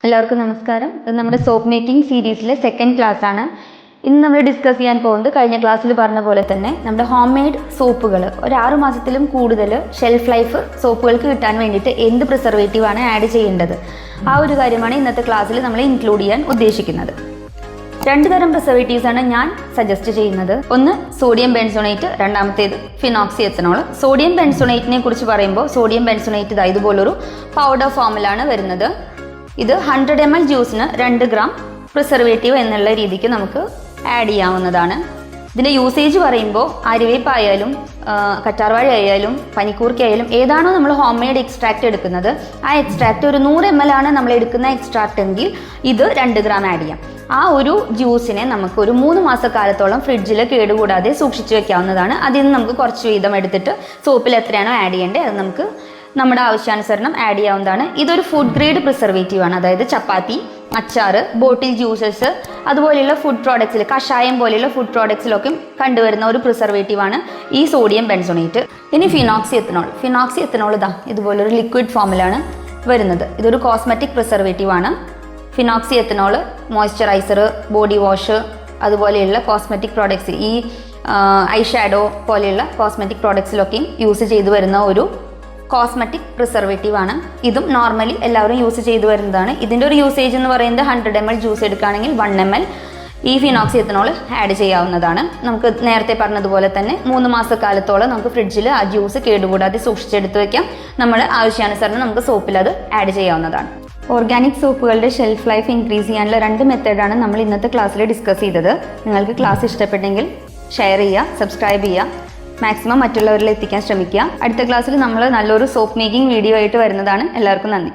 എല്ലാവർക്കും നമസ്കാരം. ഇത് നമ്മുടെ സോപ്പ് മേക്കിംഗ് സീരീസിലെ സെക്കൻഡ് ക്ലാസ് ആണ്. ഇന്ന് നമ്മൾ ഡിസ്കസ് ചെയ്യാൻ പോകുന്നത് കഴിഞ്ഞ ക്ലാസ്സിൽ പറഞ്ഞ പോലെ തന്നെ നമ്മുടെ ഹോം മെയ്ഡ് സോപ്പുകൾ ഒരു 6 മാസത്തിലും കൂടുതൽ ഷെൽഫ് ലൈഫ് സോപ്പുകൾക്ക് കിട്ടാൻ വേണ്ടിയിട്ട് എന്ത് പ്രിസർവേറ്റീവ് ആണ് ആഡ് ചെയ്യേണ്ടത്, ആ ഒരു കാര്യമാണ് ഇന്നത്തെ ക്ലാസ്സിൽ നമ്മൾ ഇൻക്ലൂഡ് ചെയ്യാൻ ഉദ്ദേശിക്കുന്നത്. 2 തരം പ്രിസർവേറ്റീവ്സ് ആണ് ഞാൻ സജസ്റ്റ് ചെയ്യുന്നത്. ഒന്ന് സോഡിയം ബെൻസോണേറ്റ്, രണ്ടാമത്തേത് ഫിനോക്സി എത്തനോൾ. സോഡിയം ബെൻസോണേറ്റിനെ കുറിച്ച് പറയുമ്പോൾ സോഡിയം ബെൻസോണേറ്റ് ഇതുപോലൊരു പൗഡർ ഫോമിലാണ് വരുന്നത്. ഇത് 100 ml ജ്യൂസിന് 2 ഗ്രാം പ്രിസർവേറ്റീവ് എന്നുള്ള രീതിക്ക് നമുക്ക് ആഡ് ചെയ്യാവുന്നതാണ്. ഇതിൻ്റെ യൂസേജ് പറയുമ്പോൾ അരിവേപ്പായാലും കറ്റാർവാഴ ആയാലും പനിക്കൂർക്കയായാലും ഏതാണോ നമ്മൾ ഹോം മെയ്ഡ് എക്സ്ട്രാക്റ്റ് എടുക്കുന്നത്, ആ എക്സ്ട്രാക്റ്റ് ഒരു 100 ml ആണ് നമ്മൾ എടുക്കുന്ന എക്സ്ട്രാക്റ്റ് എങ്കിൽ ഇത് 2 ഗ്രാം ആഡ് ചെയ്യാം. ആ ഒരു ജ്യൂസിനെ നമുക്ക് ഒരു 3 മാസക്കാലത്തോളം ഫ്രിഡ്ജിൽ കേടുകൂടാതെ സൂക്ഷിച്ചു വെക്കാവുന്നതാണ്. അതിൽ നിന്ന് നമുക്ക് കുറച്ച് വീതം എടുത്തിട്ട് സോപ്പിൽ എത്രയാണോ ആഡ് ചെയ്യേണ്ടത് അത് നമുക്ക് നമ്മുടെ ആവശ്യാനുസരണം ആഡ് ചെയ്യാവുന്നതാണ്. ഇതൊരു ഫുഡ് ഗ്രേഡ് പ്രിസർവേറ്റീവ് ആണ്. അതായത് ചപ്പാത്തി, അച്ചാറ്, ബോട്ടിൽ ജ്യൂസസ് അതുപോലെയുള്ള ഫുഡ് പ്രോഡക്ട്സിൽ, കഷായം പോലെയുള്ള ഫുഡ് പ്രോഡക്ട്സിലൊക്കെ കണ്ടുവരുന്ന ഒരു പ്രിസർവേറ്റീവ് ആണ് ഈ സോഡിയം ബെൻസോണേറ്റ്. ഇനി ഫിനോക്സി എത്തനോൾ. ഫിനോക്സി എത്തനോൾ ഇതുപോലൊരു ലിക്വിഡ് ഫോമിലാണ് വരുന്നത്. ഇതൊരു കോസ്മെറ്റിക് പ്രിസർവേറ്റീവ് ആണ്. Phenoxy ethanol moisturiser, body wash അതുപോലെയുള്ള കോസ്മെറ്റിക് പ്രോഡക്ട്സ്, ഈ ഐ ഷാഡോ പോലെയുള്ള കോസ്മെറ്റിക് പ്രോഡക്ട്സിലൊക്കെയും യൂസ് ചെയ്തു വരുന്ന ഒരു കോസ്മെറ്റിക് പ്രിസർവേറ്റീവ് ആണ്. ഇതും നോർമലി എല്ലാവരും യൂസ് ചെയ്തു വരുന്നതാണ്. ഇതിൻ്റെ ഒരു യൂസേജ് എന്ന് പറയുന്നത് 100 ml ജ്യൂസ് എടുക്കുകയാണെങ്കിൽ 1 ml ഈ ഫിനോക്സി എത്തനോൾ ആഡ് ചെയ്യാവുന്നതാണ്. നമുക്ക് നേരത്തെ പറഞ്ഞതുപോലെ തന്നെ 3 മാസക്കാലത്തോളം നമുക്ക് ഫ്രിഡ്ജിൽ ആ ജ്യൂസ് കേടുകൂടാതെ സൂക്ഷിച്ചെടുത്ത് വയ്ക്കാം. നമ്മുടെ ആവശ്യാനുസരണം നമുക്ക് സോപ്പിൽ അത് ആഡ് ചെയ്യാവുന്നതാണ്. ഓർഗാനിക് സോപ്പുകളുടെ ഷെൽഫ് ലൈഫ് ഇൻക്രീസ് ചെയ്യാനുള്ള 2 മെത്തേഡാണ് നമ്മൾ ഇന്നത്തെ ക്ലാസ്സിൽ ഡിസ്കസ് ചെയ്തത്. നിങ്ങൾക്ക് ക്ലാസ് ഇഷ്ടപ്പെട്ടെങ്കിൽ ഷെയർ ചെയ്യുക, സബ്സ്ക്രൈബ് ചെയ്യുക, മാക്സിമം മറ്റുള്ളവരിൽ എത്തിക്കാൻ ശ്രമിക്കുക. അടുത്ത ക്ലാസ്സിൽ നമ്മൾ നല്ലൊരു സോപ്പ് മേക്കിംഗ് വീഡിയോ ആയിട്ട് വരുന്നതാണ്. എല്ലാവർക്കും നന്ദി.